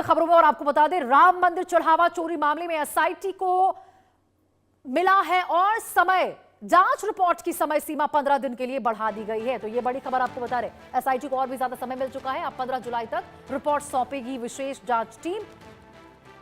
बड़े खबरों में और आपको बता दें, राम मंदिर चढ़ावा चोरी मामले में एसआईटी को मिला है और समय, जांच रिपोर्ट की समय सीमा 15 दिन के लिए बढ़ा दी गई है। तो ये बड़ी खबर आपको बता रहे, एसआईटी को और भी ज्यादा समय मिल चुका है। अब 15 जुलाई तक रिपोर्ट सौंपेगी विशेष जांच टीम।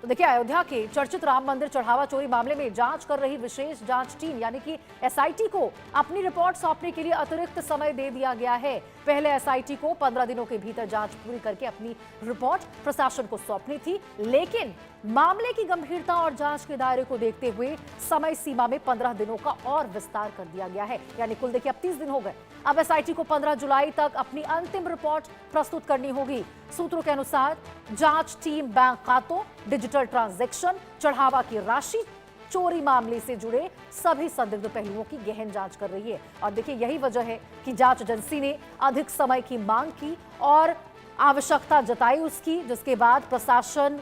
तो देखिए, अयोध्या के चर्चित राम मंदिर चढ़ावा चोरी मामले में जांच कर रही विशेष जांच टीम यानी कि एसआईटी को अपनी रिपोर्ट सौंपने के लिए अतिरिक्त समय दे दिया गया है। पहले एसआईटी को 15 दिनों के भीतर जांच पूरी करके अपनी रिपोर्ट प्रशासन को सौंपनी थी, लेकिन मामले की गंभीरता और जांच के दायरे को देखते हुए समय सीमा में 15 दिनों का और विस्तार कर दिया गया है। यानी कुल देखिए अब 30 दिन हो गए। अब एसआईटी को 15 जुलाई तक अपनी अंतिम रिपोर्ट प्रस्तुत करनी होगी। सूत्रों के अनुसार जांच टीम बैंक खातों, डिजिटल ट्रांजैक्शन, चढ़ावा की राशि, चोरी मामले से जुड़े सभी संदिग्ध पहलुओं की गहन जांच कर रही है। और देखिए, यही वजह है कि जांच एजेंसी ने अधिक समय की मांग की और आवश्यकता जताई उसकी, जिसके बाद प्रशासन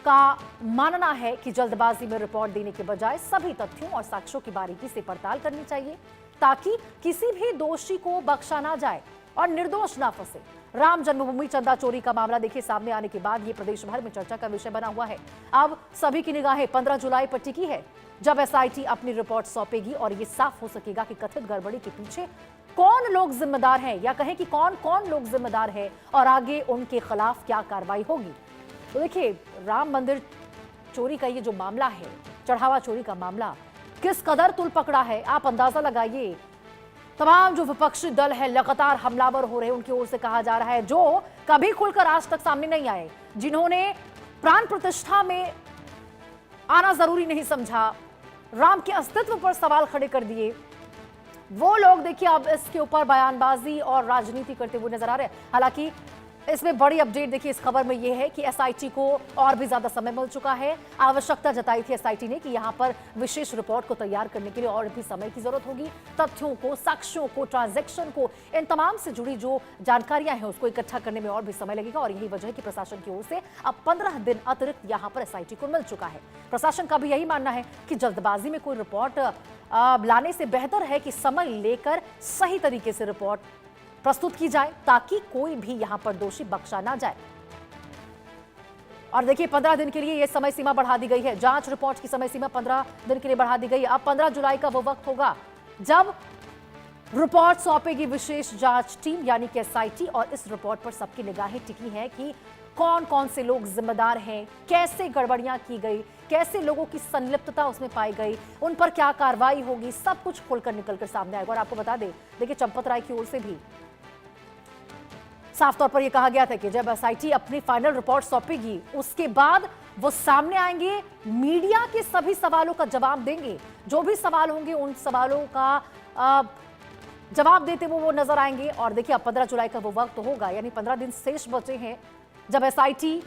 का मानना है कि जल्दबाजी में रिपोर्ट देने के बजाय सभी तथ्यों और साक्ष्यों की बारीकी से पड़ताल करनी चाहिए, ताकि किसी भी दोषी को बख्शा ना जाए और निर्दोष ना फंसे। राम जन्मभूमि चंदा चोरी का मामला देखिए सामने आने के बाद ये प्रदेश भर में चर्चा का विषय बना हुआ है। अब सभी की निगाहें 15 जुलाई पर टिकी है, जब एसआईटी अपनी रिपोर्ट सौंपेगी और ये साफ हो सकेगा कि कथित गड़बड़ी के पीछे कौन लोग जिम्मेदार हैं, या कहें कि कौन कौन लोग जिम्मेदार हैं और आगे उनके खिलाफ क्या कार्रवाई होगी। तो देखिए, राम मंदिर चोरी का ये जो मामला है, चढ़ावा चोरी का मामला किस कदर तुल पकड़ा है, आप अंदाजा लगाइए। तमाम जो विपक्षी दल है लगातार हमलावर हो रहे हैं, उनकी ओर से कहा जा रहा है, जो कभी खुलकर आज तक सामने नहीं आए, जिन्होंने प्राण प्रतिष्ठा में आना जरूरी नहीं समझा, राम के अस्तित्व पर सवाल खड़े कर दिए, वो लोग देखिए अब इसके ऊपर बयानबाजी और राजनीति करते हुए नजर आ रहे हैं। हालांकि इसमें बड़ी अपडेट देखिए इस खबर में यह है कि एसआईटी को और भी ज्यादा समय मिल चुका है। आवश्यकता जताई थी एसआईटी ने कि यहां पर विशेष रिपोर्ट को तैयार करने के लिए और भी समय की जरूरत होगी। तथ्यों को, साक्ष्यों को, ट्रांजैक्शन को, इन तमाम से जुड़ी जो जानकारियां हैं उसको इकट्ठा करने में और भी समय लगेगा। और यही वजह है कि प्रशासन की ओर से अब 15 दिन अतिरिक्त यहां पर एसआईटी को मिल चुका है। प्रशासन का भी यही मानना है कि जल्दबाजी में कोई रिपोर्ट लाने से बेहतर है कि समय लेकर सही तरीके से रिपोर्ट प्रस्तुत की जाए, ताकि कोई भी यहां पर दोषी बख्शा ना जाए। और देखिए, 15 दिन के लिए यह समय सीमा बढ़ा दी गई है। जांच रिपोर्ट की समय सीमा 15 दिन के लिए बढ़ा दी गई है। अब 15 जुलाई का वो वक्त होगा जब रिपोर्ट सौंपेगी विशेष जांच टीम यानी कि एसआईटी, और इस रिपोर्ट पर सबकी निगाहें टिकी हैं कि कौन कौन से लोग जिम्मेदार हैं, कैसे गड़बड़ियां की गई, कैसे लोगों की संलिप्तता उसमें पाई गई, उन पर क्या कार्रवाई होगी, सब कुछ खुलकर निकलकर सामने आएगा। और आपको बता दें, देखिए चंपत राय की ओर से भी साफ तौर पर यह कहा गया था कि जब एसआईटी अपनी फाइनल रिपोर्ट सौंपेगी उसके बाद वो सामने आएंगे, मीडिया के सभी सवालों का जवाब देंगे। जो भी सवाल होंगे उन सवालों का जवाब देते वो नजर आएंगे। और देखिए, अब 15 जुलाई का वो वक्त होगा, यानी 15 दिन शेष बचे हैं जब एसआईटी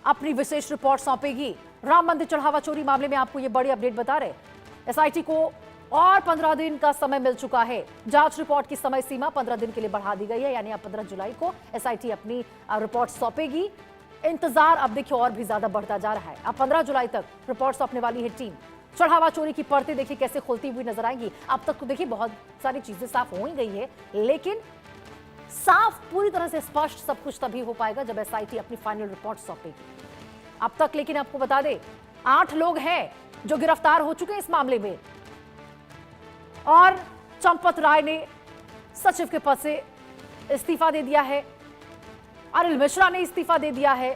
अपनी विशेष रिपोर्ट सौंपेगी। राम मंदिर चढ़ावा चोरी मामले में आपको ये बड़ी अपडेट बता रहे, एसआईटी को और 15 दिन का समय मिल चुका है। जांच रिपोर्ट की समय सीमा 15 दिन के लिए बढ़ा दी गई है, यानी अब 15 जुलाई को एसआईटी अपनी रिपोर्ट सौंपेगी। इंतजार अब देखिए और भी ज्यादा बढ़ता जा रहा है। अब 15 जुलाई तक रिपोर्ट सौंपने वाली है टीम। चढ़ावा चोरी की परतें देखिए कैसे खुलती हुई नजर आएंगी। अब तक तो देखिए बहुत सारी चीजें साफ हो ही गई है, लेकिन साफ पूरी तरह से स्पष्ट सब कुछ तभी हो पाएगा जब एसआईटी अपनी फाइनल रिपोर्ट सौंपेगी। अब तक लेकिन आपको बता दें, 8 लोग हैं जो गिरफ्तार हो चुके हैं इस मामले में, और चंपत राय ने सचिव के पद से इस्तीफा दे दिया है, अनिल मिश्रा ने इस्तीफा दे दिया है।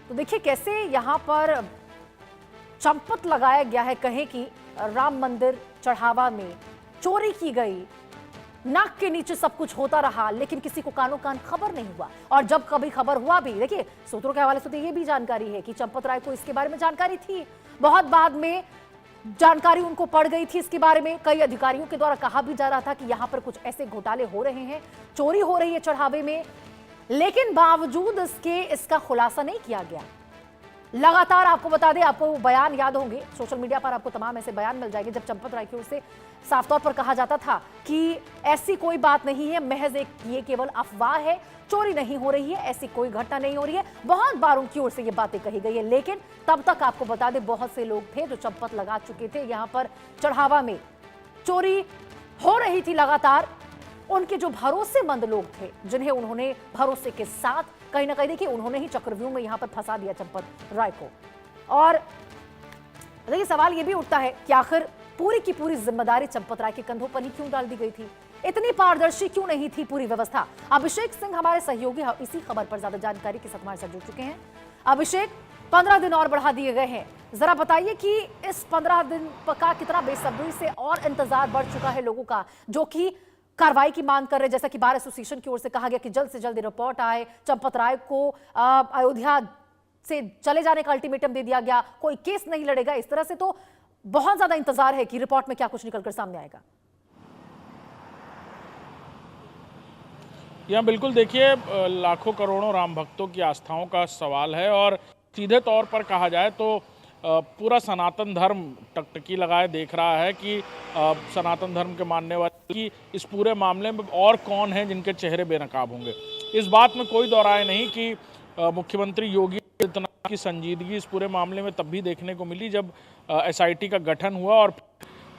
तो देखिए कैसे यहां पर चंपत लगाया गया है, कहें कि राम मंदिर चढ़ावा में चोरी की गई, नाक के नीचे सब कुछ होता रहा, लेकिन किसी को कानो कान खबर नहीं हुआ। और जब कभी खबर हुआ भी, देखिए सूत्रों के हवाले से तो ये भी जानकारी है कि चंपत राय को इसके बारे में जानकारी थी, बहुत बाद में जानकारी उनको पड़ गई थी इसके बारे में। कई अधिकारियों के द्वारा कहा भी जा रहा था कि यहां पर कुछ ऐसे घोटाले हो रहे हैं, चोरी हो रही है चढ़ावे में, लेकिन बावजूद इसके इसका खुलासा नहीं किया गया। लगातार आपको बता दें, आपको बयान याद होंगे, सोशल मीडिया पर आपको तमाम ऐसे बयान मिल जाएंगे जब चंपत राय की ओर से साफ तौर पर कहा जाता था कि ऐसी कोई बात नहीं है, महज एक ये केवल अफवाह है, चोरी नहीं हो रही है, ऐसी कोई घटना नहीं हो रही है। बहुत बार उनकी ओर से ये बातें कही गई है, लेकिन तब तक आपको बता दें बहुत से लोग थे जो चंपत लगा चुके थे। यहां पर चढ़ावा में चोरी हो रही थी लगातार, उनके जो भरोसेमंद लोग थे, जिन्हें उन्होंने भरोसे के साथ कहीं ना कहीं देखिए उन्होंने ही चक्रव्यूह में यहां पर फंसा दिया चंपत राय को। और देखिए सवाल यह भी उठता है कि आखिर पूरी की पूरी जिम्मेदारी चंपत राय के कंधों पर ही क्यों डाल दी गई थी, इतनी पारदर्शी क्यों नहीं थी पूरी व्यवस्था। अभिषेक सिंह हमारे सहयोगी इसी खबर पर ज्यादा जानकारी के साथ हमारे साथ जुड़ चुके हैं। अभिषेक, 15 दिन और बढ़ा दिए गए हैं, जरा बताइए कि इस 15 दिन का कितना बेसब्री से और इंतजार बढ़ चुका है लोगों का, जो कि कार्रवाई की मांग कर रहे हैं। जैसा कि बार एसोसिएशन की ओर से कहा गया कि जल्द से जल्द रिपोर्ट आए, चंपत राय को अयोध्या से चले जाने का अल्टीमेटम दे दिया गया, कोई केस नहीं लड़ेगा। इस तरह से तो बहुत ज्यादा इंतजार है कि रिपोर्ट में क्या कुछ निकलकर सामने आएगा। यहाँ बिल्कुल देखिए, लाखों करोड़ों राम भक्तों की आस्थाओं का सवाल है और सीधे तौर पर कहा जाए तो पूरा सनातन धर्म टकटकी लगाए देख रहा है कि सनातन धर्म के मानने वाले की इस पूरे मामले में और कौन है जिनके चेहरे बेनकाब होंगे। इस बात में कोई दो राय नहीं कि मुख्यमंत्री योगी आदित्यनाथ की संजीदगी इस पूरे मामले में तब भी देखने को मिली जब एसआईटी का गठन हुआ और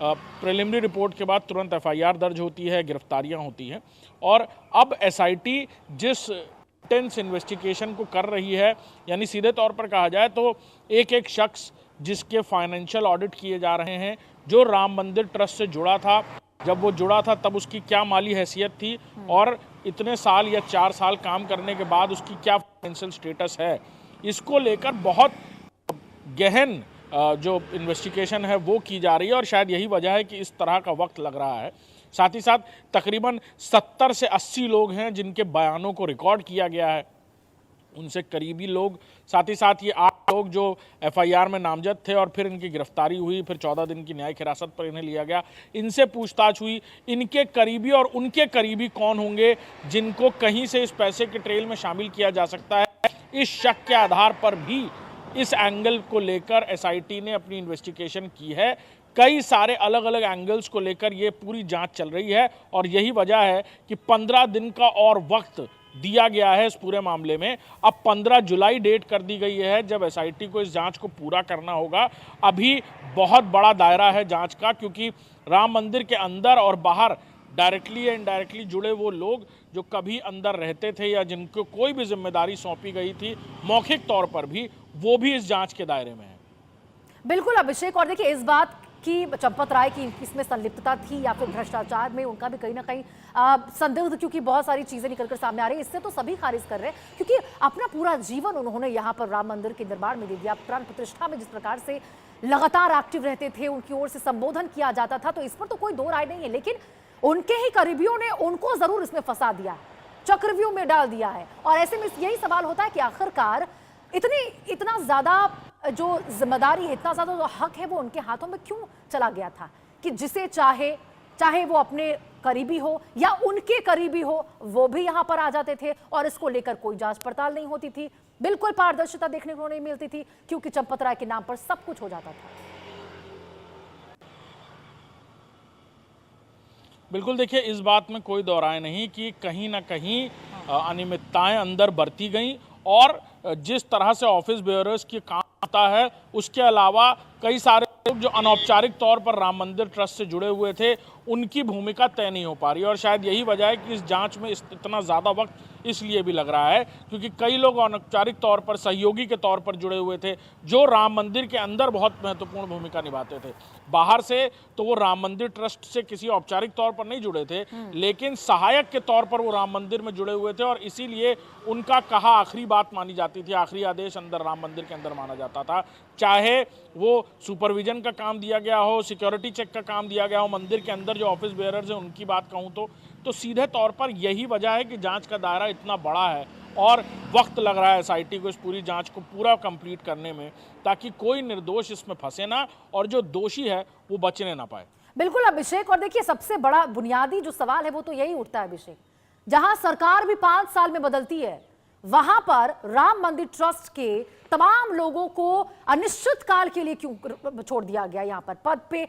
प्रिलिमिनरी रिपोर्ट के बाद तुरंत एफआईआर दर्ज होती है, गिरफ्तारियां होती हैं। और अब एसआईटी जिस इंटेंस इन्वेस्टिगेशन को कर रही है, यानी सीधे तौर पर कहा जाए तो एक एक शख्स जिसके फाइनेंशियल ऑडिट किए जा रहे हैं, जो राम मंदिर ट्रस्ट से जुड़ा था, जब वो जुड़ा था तब उसकी क्या माली हैसियत थी और इतने साल या 4 साल काम करने के बाद उसकी क्या फाइनेंशियल स्टेटस है, इसको लेकर बहुत गहन जो इन्वेस्टिगेशन है वो की जा रही है। और शायद यही वजह है कि इस तरह का वक्त लग रहा है। साथ ही साथ तकरीबन 70 से 80 लोग हैं जिनके बयानों को रिकॉर्ड किया गया है, उनसे करीबी लोग, साथ ही साथ ये 8 लोग जो एफआईआर में नामजद थे और फिर इनकी गिरफ्तारी हुई, फिर 14 दिन की न्यायिक हिरासत पर इन्हें लिया गया, इनसे पूछताछ हुई। इनके करीबी और उनके करीबी कौन होंगे जिनको कहीं से इस पैसे के ट्रेल में शामिल किया जा सकता है, इस शक के आधार पर भी इस एंगल को लेकर एसआईटी ने अपनी इन्वेस्टिगेशन की है। कई सारे अलग अलग एंगल्स को लेकर ये पूरी जांच चल रही है और यही वजह है कि 15 दिन का और वक्त दिया गया है इस पूरे मामले में। अब 15 जुलाई डेट कर दी गई है जब एसआईटी को इस जांच को पूरा करना होगा। अभी बहुत बड़ा दायरा है जांच का, क्योंकि राम मंदिर के अंदर और बाहर डायरेक्टली या इनडायरेक्टली जुड़े वो लोग जो कभी अंदर रहते थे या जिनको कोई भी जिम्मेदारी सौंपी गई थी मौखिक तौर पर भी, वो भी इस जांच के दायरे में है। बिल्कुल अभिषेक, और देखिए इस बात की चंपत राय की इसमें संलिप्तता थी या फिर भ्रष्टाचार में उनका भी कहीं ना कहीं संदिग्ध, क्योंकि बहुत सारी चीजें निकलकर सामने आ रही है, इससे तो सभी खारिज कर रहे हैं, क्योंकि अपना पूरा जीवन उन्होंने यहाँ पर राम मंदिर के निर्माण में दे दिया। प्राण प्रतिष्ठा में जिस प्रकार से लगातार एक्टिव रहते थे, उनकी ओर से संबोधन किया जाता था, तो इस पर तो कोई दो राय नहीं है। लेकिन उनके ही करीबियों ने उनको जरूर इसमें फंसा दिया, चक्रव्यूह में डाल दिया है। और ऐसे में यही सवाल होता है कि आखिरकार इतना ज्यादा जो जिम्मेदारी है, इतना ज्यादा जो हक है, वो उनके हाथों में क्यों चला गया था कि जिसे चाहे वो अपने करीबी हो या उनके करीबी हो, वो भी यहां पर आ जाते थे और इसको लेकर कोई जांच पड़ताल नहीं होती थी, बिल्कुल पारदर्शिता देखने को नहीं मिलती थी, क्योंकि चंपत राय के नाम पर सब कुछ हो जाता था। बिल्कुल देखिए, इस बात में कोई दो राय नहीं कि कहीं ना कहीं अनियमितताएं अंदर बरती गई और जिस तरह से ऑफिस बेयरर्स की काम आता है, उसके अलावा कई सारे लोग जो अनौपचारिक तौर पर राम मंदिर ट्रस्ट से जुड़े हुए थे, उनकी भूमिका तय नहीं हो पा रही। और शायद यही वजह है कि इस जांच में इतना ज़्यादा वक्त इसलिए भी लग रहा है क्योंकि कई लोग अनौपचारिक तौर पर सहयोगी के तौर पर जुड़े हुए थे, जो राम मंदिर के अंदर बहुत महत्वपूर्ण भूमिका निभाते थे। बाहर से तो वो राम मंदिर ट्रस्ट से किसी औपचारिक तौर पर नहीं जुड़े थे, लेकिन सहायक के तौर पर वो राम मंदिर में जुड़े हुए थे और इसीलिए उनका कहा आखिरी बात मानी जाती थी, आखिरी आदेश अंदर राम मंदिर के अंदर माना जाता था। चाहे वो सुपरविजन का काम दिया गया हो, सिक्योरिटी चेक का काम दिया गया हो, मंदिर के अंदर जो ऑफिस बेयरर्स हैं उनकी बात कहूँ तो सीधे तौर पर यही वजह है कि जांच का दायरा इतना बड़ा है और वक्त लग रहा है एसआईटी को इस पूरी जांच को पूरा कंप्लीट करने में, ताकि कोई निर्दोष इसमें फंसे ना और जो दोषी है वो बचने ना पाए। बिल्कुल अभिषेक, और देखिए सबसे बड़ा बुनियादी जो सवाल है वो तो यही उठता है अभिषेक, जहां सरकार भी 5 साल में बदलती है, वहां पर राम मंदिर ट्रस्ट के तमाम लोगों को अनिश्चित काल के लिए क्यों छोड़ दिया गया, यहां पर पद पे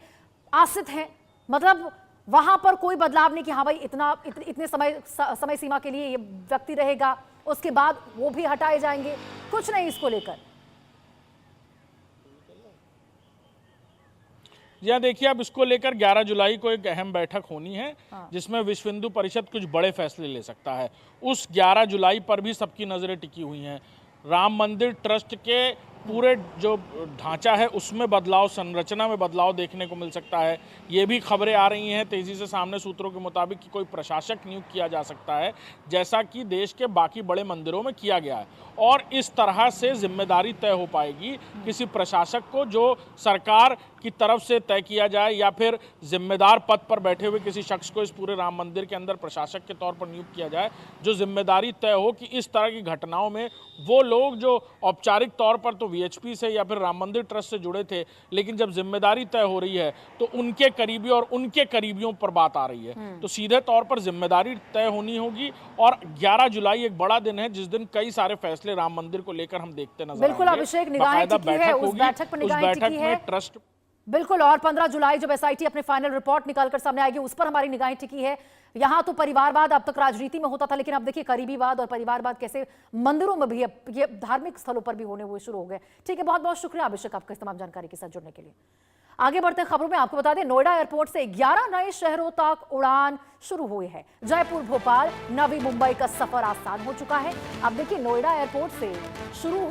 आसित हैं, मतलब वहां पर कोई बदलाव नहीं कि हाँ भाई इतने समय सीमा के लिए ये व्यक्ति रहेगा, उसके बाद वो भी हटाए जाएंगे, कुछ नहीं इसको लेकर। यहाँ देखिए, अब इसको लेकर 11 जुलाई को एक अहम बैठक होनी है, जिसमें विश्व हिंदू परिषद कुछ बड़े फैसले ले सकता है। उस 11 जुलाई पर भी सबकी नज़रें टिकी हुई हैं। राम मंदिर ट्रस्ट के पूरे जो ढांचा है उसमें बदलाव, संरचना में बदलाव देखने को मिल सकता है। ये भी खबरें आ रही हैं तेज़ी से सामने सूत्रों के मुताबिक कि कोई प्रशासक नियुक्त किया जा सकता है, जैसा कि देश के बाकी बड़े मंदिरों में किया गया है। और इस तरह से जिम्मेदारी तय हो पाएगी किसी प्रशासक को, जो सरकार की तरफ से तय किया जाए या फिर जिम्मेदार पद पर बैठे हुए किसी शख्स को इस पूरे राम मंदिर के अंदर प्रशासक के तौर पर नियुक्त किया जाए, जो जिम्मेदारी तय हो कि इस तरह की घटनाओं में वो लोग जो औपचारिक तौर पर तो वीएचपी से या फिर राम मंदिर ट्रस्ट से जुड़े थे, लेकिन जब जिम्मेदारी तय हो रही है तो उनके करीबी और उनके करीबियों पर बात आ रही है, तो सीधे तौर पर जिम्मेदारी तय होनी होगी। और 11 जुलाई एक बड़ा दिन है जिस दिन कई सारे फैसले राम मंदिर को लेकर हम देखते नजर बिल्कुल आएंगे। अभिषेक, निगाहें टिकी है उस बैठक पर, निगाहें टिकी है ट्रस्ट। बिल्कुल, और 15 जुलाई जब एसआईटी अपनी फाइनल रिपोर्ट निकालकर सामने आएगी उस पर हमारी निगाहें टिकी है। यहां तो परिवारवाद अब तक राजनीति में होता था, लेकिन अब देखिए करीबीवाद और परिवारवाद कैसे मंदिरों में भी, अब ये धार्मिक स्थलों पर भी होने हुए शुरू हो गए। ठीक है, बहुत बहुत शुक्रिया अभिषेक आपका इस तमाम जानकारी के साथ जुड़ने के लिए। आगे बढ़ते खबरों में आपको बता दें, नोएडा एयरपोर्ट से 11 नए शहरों तक उड़ान शुरू हुई है। जयपुर, भोपाल, नवी मुंबई का सफर आसान हो चुका है। अब देखिए, नोएडा एयरपोर्ट से शुरू हुई